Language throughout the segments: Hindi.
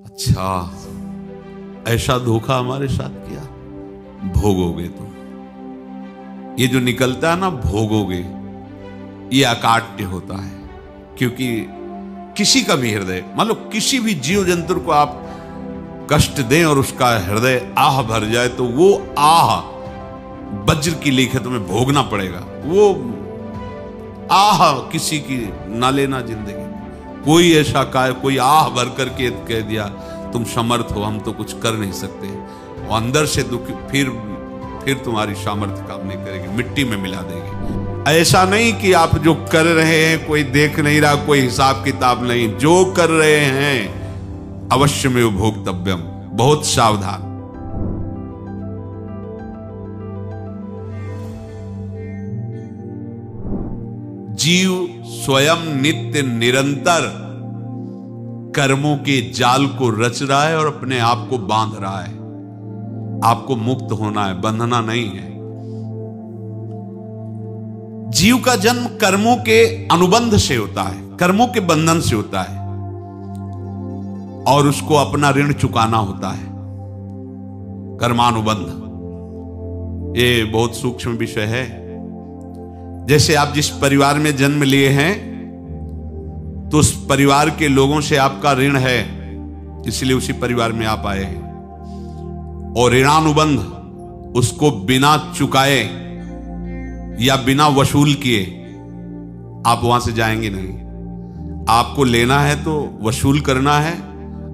अच्छा, ऐसा धोखा हमारे साथ किया, भोगोगे तुम। ये जो निकलता है ना भोगोगे, ये अकाट्य होता है। क्योंकि किसी का भी हृदय, मान लो किसी भी जीव जंतु को आप कष्ट दें और उसका हृदय आह भर जाए, तो वो आह वज्र की लेख है, तुम्हें भोगना पड़ेगा। वो आह किसी की ना लेना जिंदगी। कोई ऐसा कोई आह भर करके कह दिया तुम समर्थ हो, हम तो कुछ कर नहीं सकते, और अंदर से दुखी, फिर तुम्हारी सामर्थ्य काम नहीं करेगी, मिट्टी में मिला देगी। ऐसा नहीं कि आप जो कर रहे हैं कोई देख नहीं रहा, कोई हिसाब किताब नहीं, जो कर रहे हैं अवश्य में भोक्तव्यम। बहुत सावधान। जीव स्वयं नित्य निरंतर कर्मों के जाल को रच रहा है और अपने आप को बांध रहा है। आपको मुक्त होना है, बंधना नहीं है। जीव का जन्म कर्मों के अनुबंध से होता है, कर्मों के बंधन से होता है, और उसको अपना ऋण चुकाना होता है। कर्मानुबंध ये बहुत सूक्ष्म विषय है। जैसे आप जिस परिवार में जन्म लिए हैं, तो उस परिवार के लोगों से आपका ऋण है, इसलिए उसी परिवार में आप आए हैं। और ऋणानुबंध, उसको बिना चुकाए या बिना वसूल किए आप वहां से जाएंगे नहीं। आपको लेना है तो वसूल करना है,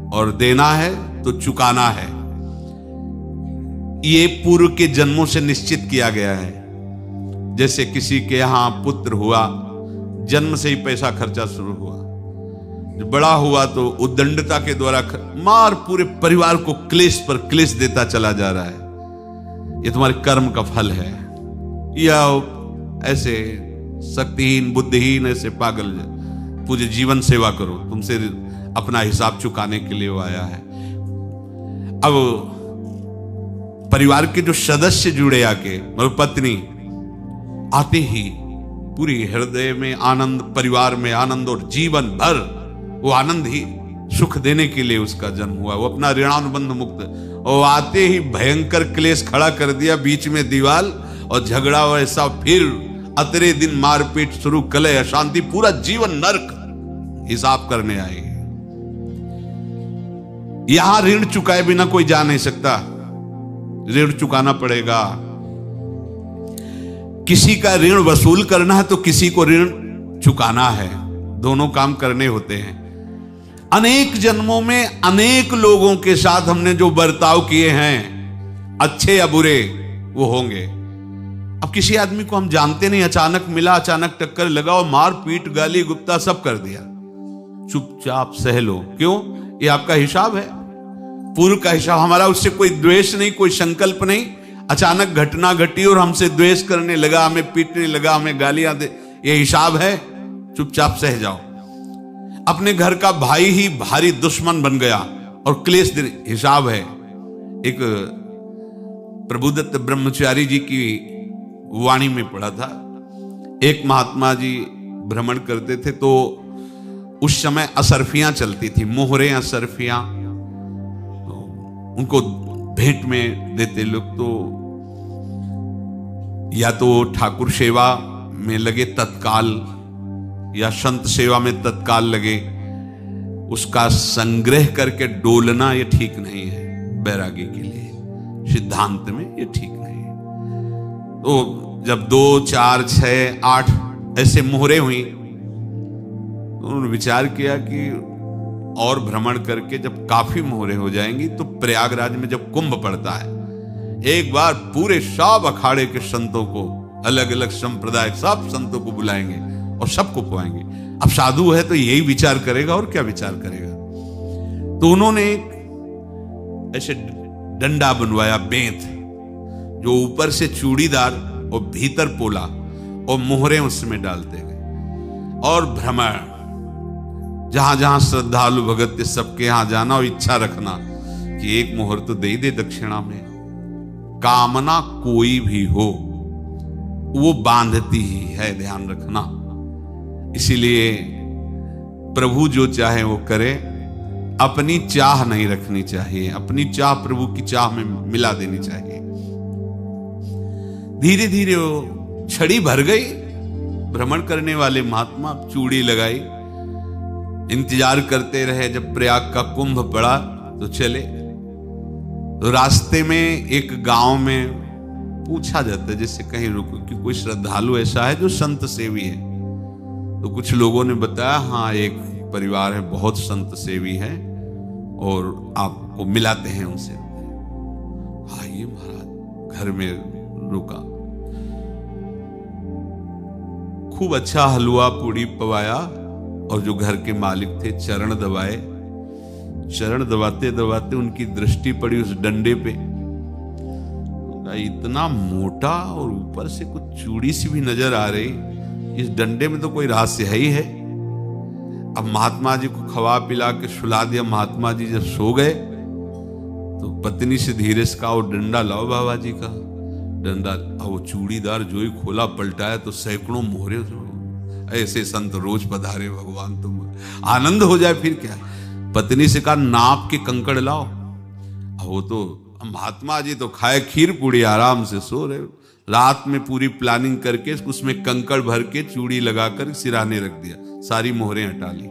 और देना है तो चुकाना है। ये पूर्व के जन्मों से निश्चित किया गया है। जैसे किसी के यहां पुत्र हुआ, जन्म से ही पैसा खर्चा शुरू हुआ, बड़ा हुआ तो उद्दंडता के द्वारा मार पूरे परिवार को क्लेश पर क्लेश देता चला जा रहा है। ये तुम्हारे कर्म का फल है। या ऐसे शक्तिहीन बुद्धिहीन ऐसे पागल पूरे जीवन सेवा करो, तुमसे अपना हिसाब चुकाने के लिए वो आया है। अब परिवार के जो सदस्य जुड़े आके, मतलब पत्नी आते ही पूरी हृदय में आनंद, परिवार में आनंद, और जीवन भर वो आनंद ही सुख देने के लिए उसका जन्म हुआ। वो अपना ऋणानुबंध मुक्त, और आते ही भयंकर क्लेश खड़ा कर दिया, बीच में दीवार और झगड़ा वैसा, फिर अतरे दिन मारपीट शुरू, कलह अशांति, पूरा जीवन नरक हिसाब करने आए। यहां ऋण चुकाए बिना कोई जा नहीं सकता, ऋण चुकाना पड़ेगा। किसी का ऋण वसूल करना है तो किसी को ऋण चुकाना है, दोनों काम करने होते हैं। अनेक जन्मों में अनेक लोगों के साथ हमने जो बर्ताव किए हैं, अच्छे या बुरे, वो होंगे। अब किसी आदमी को हम जानते नहीं, अचानक मिला, अचानक टक्कर लगा और मार पीट गाली गुप्ता सब कर दिया, चुपचाप सह लो। क्यों? ये आपका हिसाब है, पूर्व का हिसाब। हमारा उससे कोई द्वेष नहीं, कोई संकल्प नहीं। अचानक घटना घटी और हमसे द्वेष करने लगा, हमें पीटने लगा, हमें गालियां दे, ये हिसाब है, चुपचाप सह जाओ। अपने घर का भाई ही भारी दुश्मन बन गया और क्लेश हिसाब है। एक प्रभुदत्त ब्रह्मचारी जी की वाणी में पढ़ा था, एक महात्मा जी भ्रमण करते थे, तो उस समय असरफियां चलती थी, मोहरे असरफियां, तो उनको भेंट में देते लोग। तो या तो ठाकुर सेवा में लगे तत्काल, या संत सेवा में तत्काल लगे, उसका संग्रह करके डोलना ये ठीक नहीं है। बैरागी के लिए सिद्धांत में ये ठीक नहीं है। तो जब 2, 4, 6, 8 ऐसे मोहरे हुई, तो उन्होंने विचार किया कि और भ्रमण करके जब काफी मोहरे हो जाएंगी तो प्रयागराज में जब कुंभ पड़ता है, एक बार पूरे सब अखाड़े के संतों को, अलग अलग संप्रदाय सब संतों को बुलाएंगे और सबको खुआएंगे। अब साधु है तो यही विचार करेगा, और क्या विचार करेगा। तो उन्होंने एक ऐसे डंडा बनवाया, बेंत, जो ऊपर से चूड़ीदार और भीतर पोला, और मोहरे उसमें डालते गए। और भ्रमण, जहां जहां श्रद्धालु भगत सबके यहां जाना और इच्छा रखना कि एक मोहर तो दे दे दक्षिणा में। कामना कोई भी हो वो बांधती ही है, ध्यान रखना। इसीलिए प्रभु जो चाहे वो करे, अपनी चाह नहीं रखनी चाहिए, अपनी चाह प्रभु की चाह में मिला देनी चाहिए। धीरे धीरे वो छड़ी भर गई। भ्रमण करने वाले महात्मा चूड़ी लगाई, इंतजार करते रहे। जब प्रयाग का कुंभ पड़ा तो चले। तो रास्ते में एक गांव में पूछा जाता है, जैसे कहीं रुको कि कोई श्रद्धालु ऐसा है जो संत सेवी है। तो कुछ लोगों ने बताया, हाँ एक परिवार है बहुत संत सेवी है और आपको मिलाते हैं उनसे। आइए महाराज, घर में रुका। खूब अच्छा हलवा पूड़ी पवाया और जो घर के मालिक थे चरण दबाए। चरण दबाते दबाते उनकी दृष्टि पड़ी उस डंडे पे। इतना मोटा और ऊपर से कुछ चूड़ी सी भी नजर आ रही, इस डंडे में तो कोई रहस्य है ही है। अब महात्मा जी को खवा पिला के सुला दिया। महात्मा जी जब सो गए तो पत्नी से धीरे से कहा, वो डंडा लाओ बाबा जी का डंडा। वो चूड़ीदार जो ही खोला पलटाया तो सैकड़ों मोहरे। ऐसे संत रोज पधारे भगवान, तुम आनंद हो जाए फिर क्या। पत्नी से कहा, नाप के कंकड़ लाओ। वो तो महात्मा जी तो खाए खीर पूड़ी, आराम से सो रहे। रात में पूरी प्लानिंग करके उसमें कंकड़ भर के चूड़ी लगाकर सिराने रख दिया, सारी मोहरें हटा ली।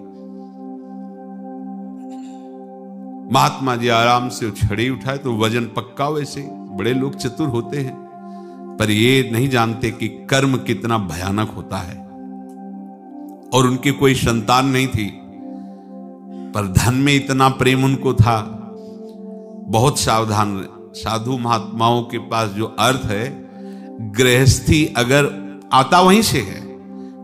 महात्मा जी आराम से छड़ी उठाए तो वजन पक्का। वैसे बड़े लोग चतुर होते हैं, पर ये नहीं जानते कि कर्म कितना भयानक होता है। और उनकी कोई संतान नहीं थी, पर धन में इतना प्रेम उनको था। बहुत सावधान रहे। साधु महात्माओं के पास जो अर्थ है, गृहस्थी अगर आता वहीं से है,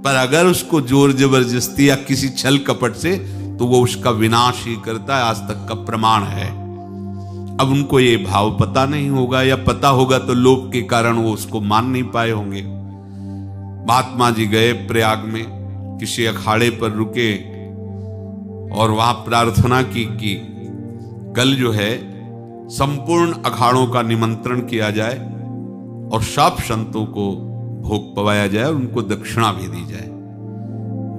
पर अगर उसको जोर जबरदस्ती या किसी छल कपट से, तो वो उसका विनाश ही करता है। आज तक का प्रमाण है। अब उनको ये भाव पता नहीं होगा, या पता होगा तो लोभ के कारण वो उसको मान नहीं पाए होंगे। महात्मा जी गए प्रयाग में, किसी अखाड़े पर रुके और वहां प्रार्थना की कि कल जो है संपूर्ण अखाड़ों का निमंत्रण किया जाए और सब संतों को भोग पवाया जाए और उनको दक्षिणा भी दी जाए।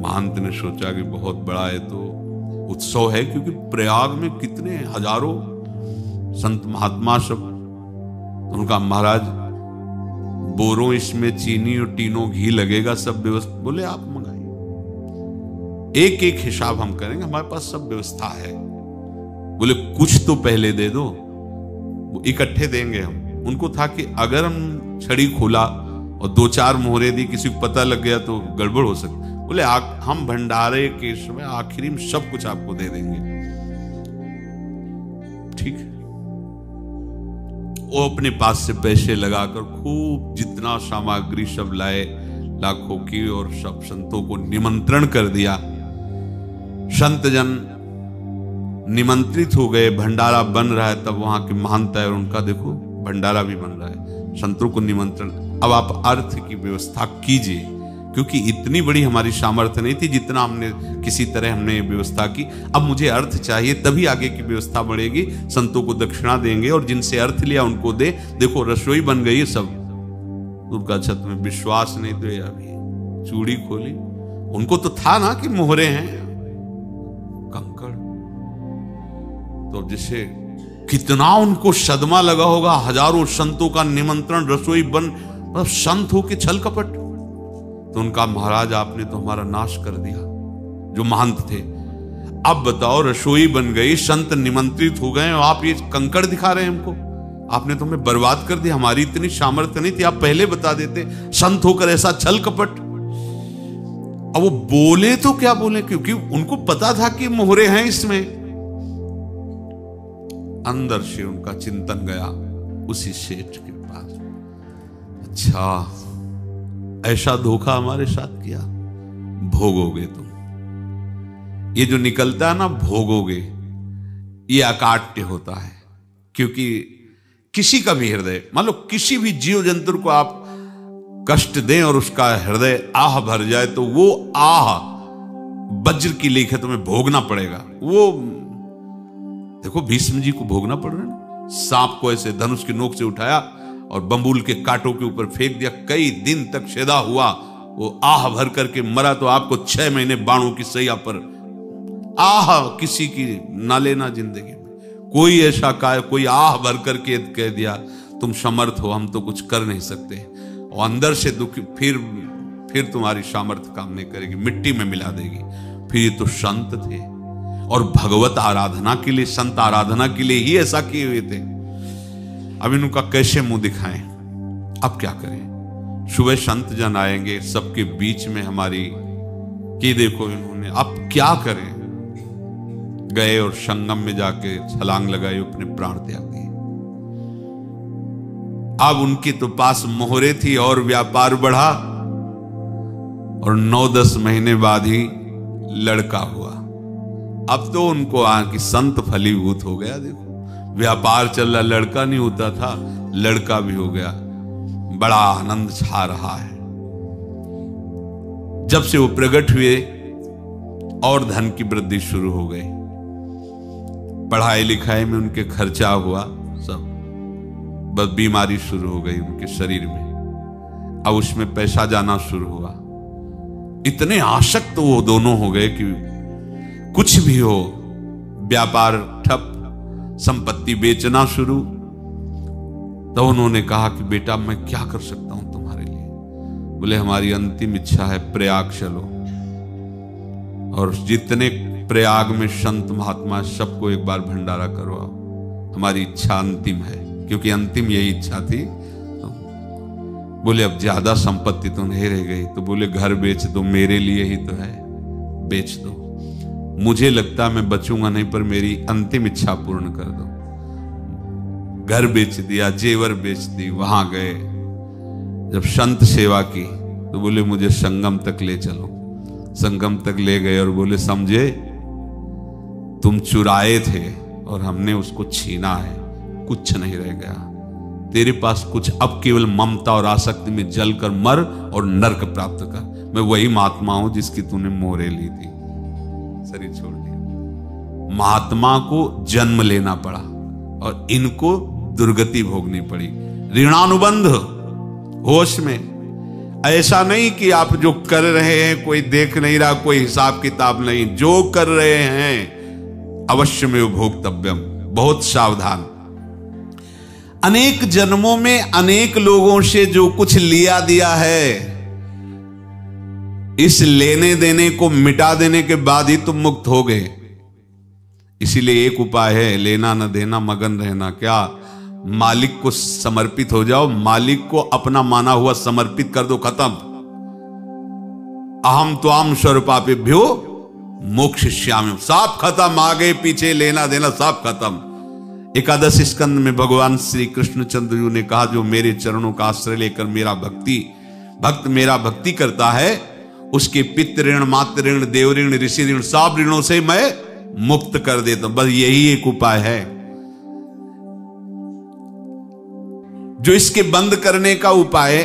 महंत ने सोचा कि बहुत बड़ा है तो उत्सव है, क्योंकि प्रयाग में कितने हजारों संत महात्मा सब। उनका महाराज बोरों इसमें चीनी और टीनों घी लगेगा, सब व्यवस्था। बोले आप मंगाइए, एक एक हिसाब हम करेंगे, हमारे पास सब व्यवस्था है। बोले कुछ तो पहले दे दो, वो इकट्ठे देंगे हम। उनको था कि अगर हम छड़ी खोला और दो चार मोहरे दी, किसी को पता लग गया तो गड़बड़ हो सकती। बोले हम भंडारे के समय आखिरी में सब कुछ आपको दे देंगे। ठीक है। वो अपने पास से पैसे लगाकर खूब जितना सामग्री सब लाए, लाखों की, और सब संतों को निमंत्रण कर दिया। संत जन निमंत्रित हो गए। भंडारा बन रहा है, तब वहां के महंत है और उनका देखो भंडारा भी बन रहा है, संतों को निमंत्रण। अब आप अर्थ की व्यवस्था कीजिए, क्योंकि इतनी बड़ी हमारी सामर्थ्य नहीं थी जितना हमने किसी तरह हमने व्यवस्था की। अब मुझे अर्थ चाहिए, तभी आगे की व्यवस्था बढ़ेगी। संतों को दक्षिणा देंगे और जिनसे अर्थ लिया उनको दे। देखो रसोई बन गई है सब। उनका छत में विश्वास नहीं तो अभी चूड़ी खोली। उनको तो था ना कि मोहरे हैं, कंकड़। तो जैसे कितना उनको सदमा लगा होगा। हजारों संतों का निमंत्रण, रसोई बन, मतलब संत हो के छल कपट। तो उनका महाराज आपने तो हमारा नाश कर दिया, जो महंत थे। अब बताओ रसोई बन गई, संत निमंत्रित हो गए और आप ये कंकड़ दिखा रहे हैं हमको। आपने तो हमें बर्बाद कर दिया। हमारी इतनी सामर्थ्य नहीं थी, आप पहले बता देते। संत होकर ऐसा छल कपट। अब वो बोले तो क्या बोले, क्योंकि उनको पता था कि मोहरे हैं इसमें। अंदर से उनका चिंतन गया उसी सेठ के पास। अच्छा, ऐसा धोखा हमारे साथ किया, भोगोगे तुम। ये जो निकलता है ना भोगोगे, ये अकाट्य होता है। क्योंकि किसी का भी हृदय, मान लो किसी भी जीव जंतु को आप कष्ट दें और उसका हृदय आह भर जाए, तो वो आह वज्र की लेख तुम्हें भोगना पड़ेगा। वो देखो भीष्म जी को भोगना पड़ रहा है ना। सांप को ऐसे धनुष की नोक से उठाया और बंबूल के कांटों के ऊपर फेंक दिया। कई दिन तक शेदा हुआ, वो आह भर करके मरा। तो आपको 6 महीने बाणों की सैया पर आह किसी की ना लेना जिंदगी में। कोई ऐसा कोई आह भर करके कह दिया तुम समर्थ हो, हम तो कुछ कर नहीं सकते, और अंदर से दुखी, फिर तुम्हारी सामर्थ्य काम नहीं करेगी, मिट्टी में मिला देगी। फिर ये तो संत थे और भगवत आराधना के लिए, संत आराधना के लिए ही ऐसा किए हुए थे। अब इनका कैसे मुंह दिखाएं? अब क्या करें? सुबह संत जन आएंगे, सबके बीच में हमारी कि देखो इन्होंने, अब क्या करें? गए और संगम में जाके छलांग लगाई, अपने प्राण त्याग दिए। अब उनके तो पास मोहरे थी और व्यापार बढ़ा, और 9-10 महीने बाद ही लड़का हुआ। अब तो उनको कि संत फलीभूत हो गया। देखो व्यापार चल रहा, लड़का नहीं होता था, लड़का भी हो गया, बड़ा आनंद छा रहा है। जब से वो प्रकट हुए और धन की वृद्धि शुरू हो गई, पढ़ाई लिखाई में उनके खर्चा हुआ सब, बस बीमारी शुरू हो गई उनके शरीर में। अब उसमें पैसा जाना शुरू हुआ। इतने आसक्त वो दोनों हो गए कि कुछ भी हो, व्यापार ठप, संपत्ति बेचना शुरू। तो उन्होंने कहा कि बेटा मैं क्या कर सकता हूं तुम्हारे लिए? बोले हमारी अंतिम इच्छा है प्रयाग चलो, और जितने प्रयाग में संत महात्मा सबको एक बार भंडारा करवाओ, हमारी इच्छा अंतिम है, क्योंकि अंतिम यही इच्छा थी। तो बोले अब ज्यादा संपत्ति तो नहीं रह गई, तो बोले घर बेच दो, मेरे लिए ही तो है, बेच दो। मुझे लगता मैं बचूंगा नहीं, पर मेरी अंतिम इच्छा पूर्ण कर दो। घर बेच दिया, जेवर बेच दी। वहां गए, जब संत सेवा की तो बोले मुझे संगम तक ले चलो। संगम तक ले गए और बोले समझे तुम चुराए थे और हमने उसको छीना है, कुछ नहीं रह गया तेरे पास कुछ, अब केवल ममता और आसक्ति में जलकर मर और नरक प्राप्त कर। मैं वही महात्मा हूं जिसकी तूने मोहरे ली थी, शरीर छोड़ दिया। महात्मा को जन्म लेना पड़ा और इनको दुर्गति भोगनी पड़ी। ऋणानुबंध, होश में। ऐसा नहीं कि आप जो कर रहे हैं कोई देख नहीं रहा, कोई हिसाब किताब नहीं, जो कर रहे हैं अवश्य में भोक्तव्यम, बहुत सावधान। अनेक जन्मों में अनेक लोगों से जो कुछ लिया दिया है, इस लेने देने को मिटा देने के बाद ही तुम मुक्त हो गए। इसीलिए एक उपाय है, लेना न देना, मगन रहना। क्या? मालिक को समर्पित हो जाओ, मालिक को अपना माना हुआ समर्पित कर दो, खत्म। अहम त्वाम स्वरूपापेभ्यो मोक्षयिष्यामि, सब खत्म। आगे पीछे लेना देना सब खत्म। एकादश स्कंद में भगवान श्री कृष्णचंद्र जी ने कहा जो मेरे चरणों का आश्रय लेकर भक्त मेरा भक्ति करता है, उसके पितृ ऋण, मातृ ऋण, देव ऋण, ऋषि ऋण, सब ऋणों से मैं मुक्त कर देता हूं। बस यही एक उपाय है जो इसके बंद करने का उपाय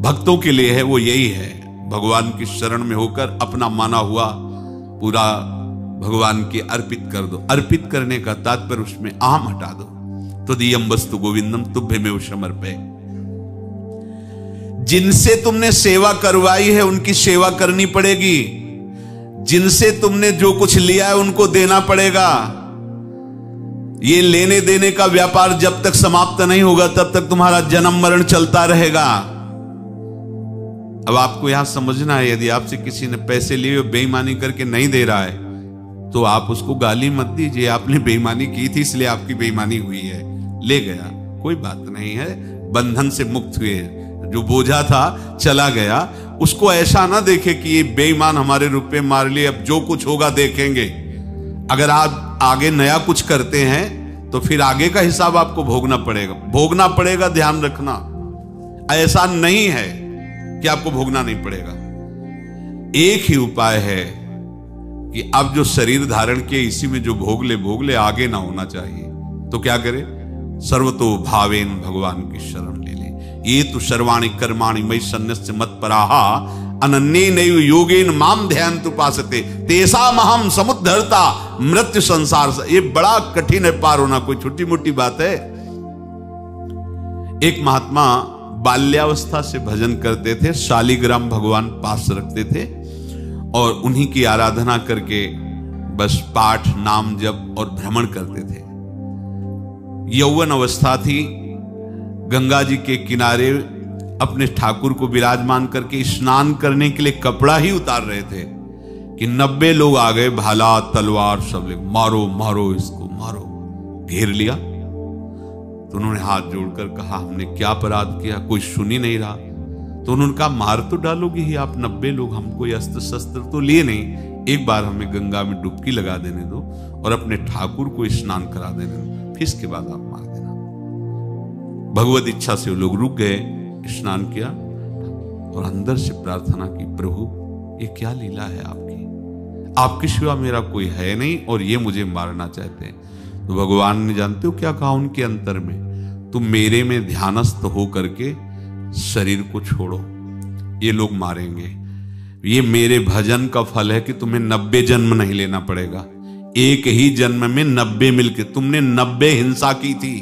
भक्तों के लिए है, वो यही है। भगवान की शरण में होकर अपना माना हुआ पूरा भगवान के अर्पित कर दो। अर्पित करने का तात्पर्य उसमें अहम हटा दो। तो दियम वस्तु गोविंदम तुभ्यमेव समर्पये। जिनसे तुमने सेवा करवाई है उनकी सेवा करनी पड़ेगी। जिनसे तुमने जो कुछ लिया है उनको देना पड़ेगा। ये लेने देने का व्यापार जब तक समाप्त नहीं होगा तब तक तुम्हारा जन्म मरण चलता रहेगा। अब आपको यहां समझना है, यदि आपसे किसी ने पैसे लिए और बेईमानी करके नहीं दे रहा है तो आप उसको गाली मत दीजिए, आपने बेईमानी की थी इसलिए आपकी बेईमानी हुई है, ले गया, कोई बात नहीं है, बंधन से मुक्त हुए, जो बोझा था चला गया। उसको ऐसा ना देखे कि ये बेईमान हमारे रुपए मार लिए, अब जो कुछ होगा देखेंगे। अगर आप आगे नया कुछ करते हैं तो फिर आगे का हिसाब आपको भोगना पड़ेगा, ध्यान रखना। ऐसा नहीं है कि आपको भोगना नहीं पड़ेगा। एक ही उपाय है कि अब जो शरीर धारण किए इसी में जो भोग ले, आगे ना होना चाहिए। तो क्या करे? सर्वतो भावेन भगवान की शरण ले ले। ये तो सर्वाणि कर्माणि मयि सन्न्यस्य मत्पराहा अनन्येनैव योगेन माम ध्यायन्तु उपासते तेषामहं समुद्धर्ता मृत्यु संसार से। ये बड़ा कठिन है पार होना, कोई छोटी मोटी बात है। एक महात्मा बाल्यावस्था से भजन करते थे, शालिग्राम भगवान पास रखते थे और उन्हीं की आराधना करके बस पाठ, नाम, जप और भ्रमण करते थे। यौवन अवस्था थी, गंगा जी के किनारे अपने ठाकुर को विराजमान करके स्नान करने के लिए कपड़ा ही उतार रहे थे कि 90 लोग आ गए, भाला तलवार सब ले, मारो मारो इसको मारो, घेर लिया। तो उन्होंने हाथ जोड़कर कहा, हमने क्या अपराध किया, कोई सुन ही नहीं रहा। तो उन्होंने कहा, मार तो डालोगे ही आप 90 लोग, हम कोई अस्त्र शस्त्र तो लिए नहीं, एक बार हमें गंगा में डुबकी लगा देने दो और अपने ठाकुर को स्नान करा देने दो, फिर इसके बाद आप मार देना। भगवत इच्छा से वो लोग रुक गए, स्नान किया और अंदर से प्रार्थना की, प्रभु ये क्या लीला है आपकी, आपके सिवा मेरा कोई है नहीं और ये मुझे मारना चाहते हैं। तो भगवान ने, जानते हो क्या कहा उनके अंतर में, तुम मेरे में ध्यानस्थ हो करके शरीर को छोड़ो, ये लोग मारेंगे, ये मेरे भजन का फल है कि तुम्हें 90 जन्म नहीं लेना पड़ेगा, एक ही जन्म में 90 मिलके, तुमने 90 हिंसा की थी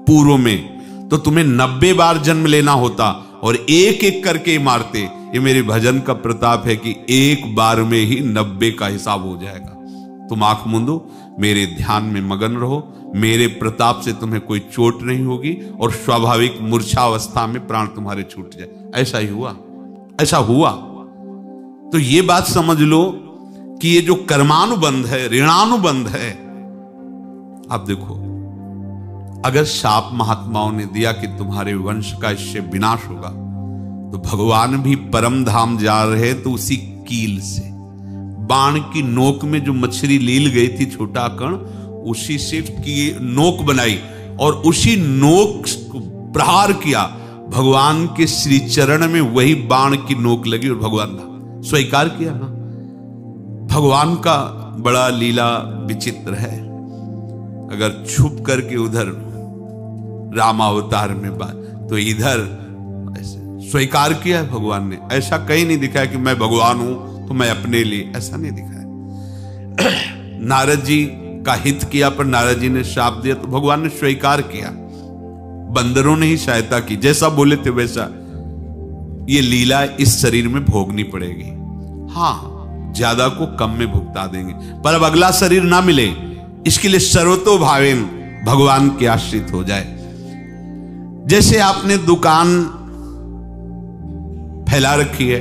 पूर्व में, तो तुम्हें 90 बार जन्म लेना होता और एक एक करके मारते। ये मेरे भजन का प्रताप है कि एक बार में ही 90 का हिसाब हो जाएगा। तुम आंख मूंदो, मेरे ध्यान में मगन रहो, मेरे प्रताप से तुम्हें कोई चोट नहीं होगी और स्वाभाविक मूर्छावस्था में प्राण तुम्हारे छूट जाए। ऐसा ही हुआ, ऐसा हुआ। तो ये बात समझ लो कि ये जो कर्मानुबंध है, ऋणानुबंध है। आप देखो, अगर शाप महात्माओं ने दिया कि तुम्हारे वंश का इससे विनाश होगा, तो भगवान भी परम धाम जा रहे तो उसी कील से, बाण की नोक में जो मछली लील गई थी, छोटा कण, उसी से की नोक बनाई और उसी नोक को प्रहार किया, भगवान के श्री चरण में वही बाण की नोक लगी और भगवान ने स्वीकार किया ना। भगवान का बड़ा लीला विचित्र है। अगर छुप करके उधर रामावतार में बात, तो इधर ऐसे स्वीकार किया है भगवान ने। ऐसा कहीं नहीं दिखाया कि मैं भगवान हूं तो मैं अपने लिए, ऐसा नहीं दिखाया। नारद जी का हित किया पर नारद जी ने शाप दिया तो भगवान ने स्वीकार किया। बंदरों ने ही सहायता की, जैसा बोले थे वैसा। ये लीला इस शरीर में भोगनी पड़ेगी। हाँ, ज्यादा को कम में भुगता देंगे, पर अब अगला शरीर ना मिले, इसके लिए सर्वतो भावेन भगवान के आश्रित हो जाए। जैसे आपने दुकान फैला रखी है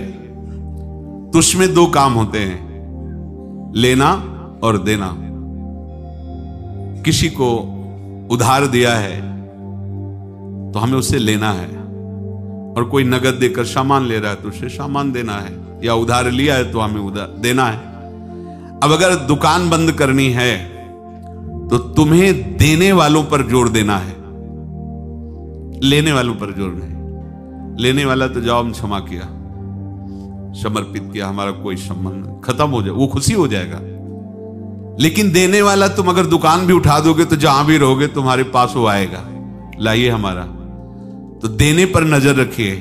तो उसमें दो काम होते हैं, लेना और देना। किसी को उधार दिया है तो हमें उसे लेना है, और कोई नगद देकर सामान ले रहा है तो उसे सामान देना है, या उधार लिया है तो हमें उधार देना है। अब अगर दुकान बंद करनी है तो तुम्हें देने वालों पर जोर देना है, लेने वालों पर जोर नहीं। लेने वाला तो जाओ हम क्षमा किया, समर्पित किया, हमारा कोई संबंध, खत्म हो जाए, वो खुशी हो जाएगा। लेकिन देने वाला, तुम अगर दुकान भी उठा दोगे तो जहां भी रहोगे तुम्हारे पास वो आएगा, लाइए हमारा। तो देने पर नजर रखिए,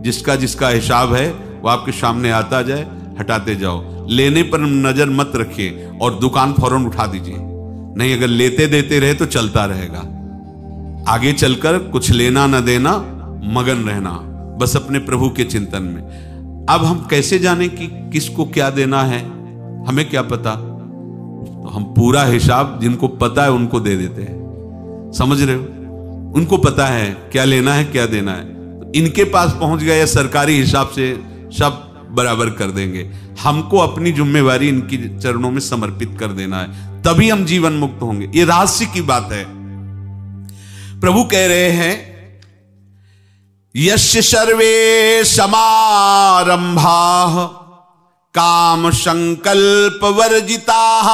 जिसका जिसका हिसाब है वो आपके सामने आता जाए, हटाते जाओ। लेने पर नजर मत रखिए और दुकान फौरन उठा दीजिए, नहीं अगर लेते देते रहे तो चलता रहेगा। आगे चलकर कुछ लेना न देना, मगन रहना बस अपने प्रभु के चिंतन में। अब हम कैसे जाने कि किसको क्या देना है, हमें क्या पता? तो हम पूरा हिसाब जिनको पता है उनको दे देते हैं, समझ रहे हो? उनको पता है क्या लेना है क्या देना है, तो इनके पास पहुंच गए, सरकारी हिसाब से सब बराबर कर देंगे। हमको अपनी जिम्मेवारी इनकी चरणों में समर्पित कर देना है, तभी हम जीवन मुक्त होंगे। ये रहस्य की बात है। प्रभु कह रहे हैं, यस्य सर्वे समारंभाः काम संकल्प वर्जिताः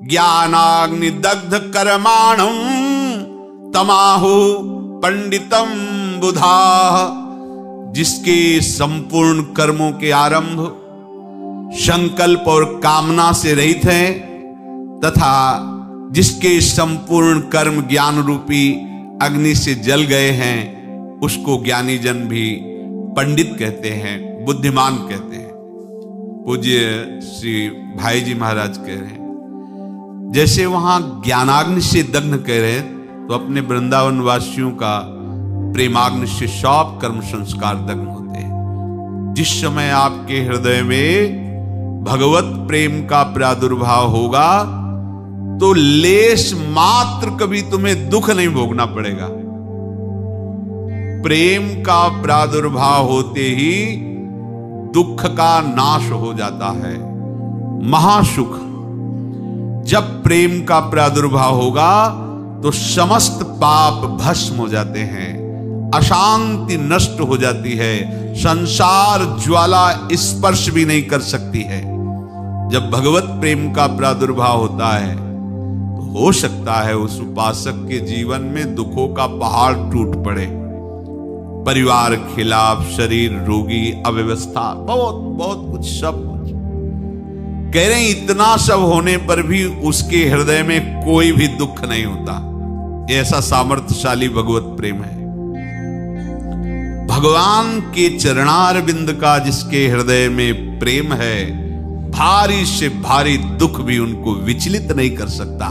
ज्ञानाग्नि दग्ध कर्माणं तमाहु पंडितम बुधाः। जिसके संपूर्ण कर्मों के आरंभ संकल्प और कामना से रहित हैं, तथा जिसके संपूर्ण कर्म ज्ञान रूपी अग्नि से जल गए हैं, उसको ज्ञानी जन भी पंडित कहते हैं, बुद्धिमान कहते हैं। पूज्य श्री भाई जी महाराज कह रहे हैं, जैसे वहां ज्ञानाग्नि से दग्ध कह रहे हैं, तो अपने वृंदावन वासियों का प्रेमाग्नि से सब कर्म संस्कार दग्ध होते हैं। जिस समय आपके हृदय में भगवत प्रेम का प्रादुर्भाव होगा तो लेश मात्र कभी तुम्हें दुख नहीं भोगना पड़ेगा। प्रेम का प्रादुर्भाव होते ही दुख का नाश हो जाता है, महासुख। जब प्रेम का प्रादुर्भाव होगा तो समस्त पाप भस्म हो जाते हैं, अशांति नष्ट हो जाती है, संसार ज्वाला स्पर्श भी नहीं कर सकती है। जब भगवत प्रेम का प्रादुर्भाव होता है तो हो सकता है उस उपासक के जीवन में दुखों का पहाड़ टूट पड़े, परिवार खिलाफ, शरीर रोगी, अव्यवस्था, बहुत बहुत कुछ, सब कुछ कह रहे हैं। इतना सब होने पर भी उसके हृदय में कोई भी दुख नहीं होता। ऐसा सामर्थ्यशाली भगवत प्रेम है। भगवान के चरणारविंद का जिसके हृदय में प्रेम है, भारी से भारी दुख भी उनको विचलित नहीं कर सकता।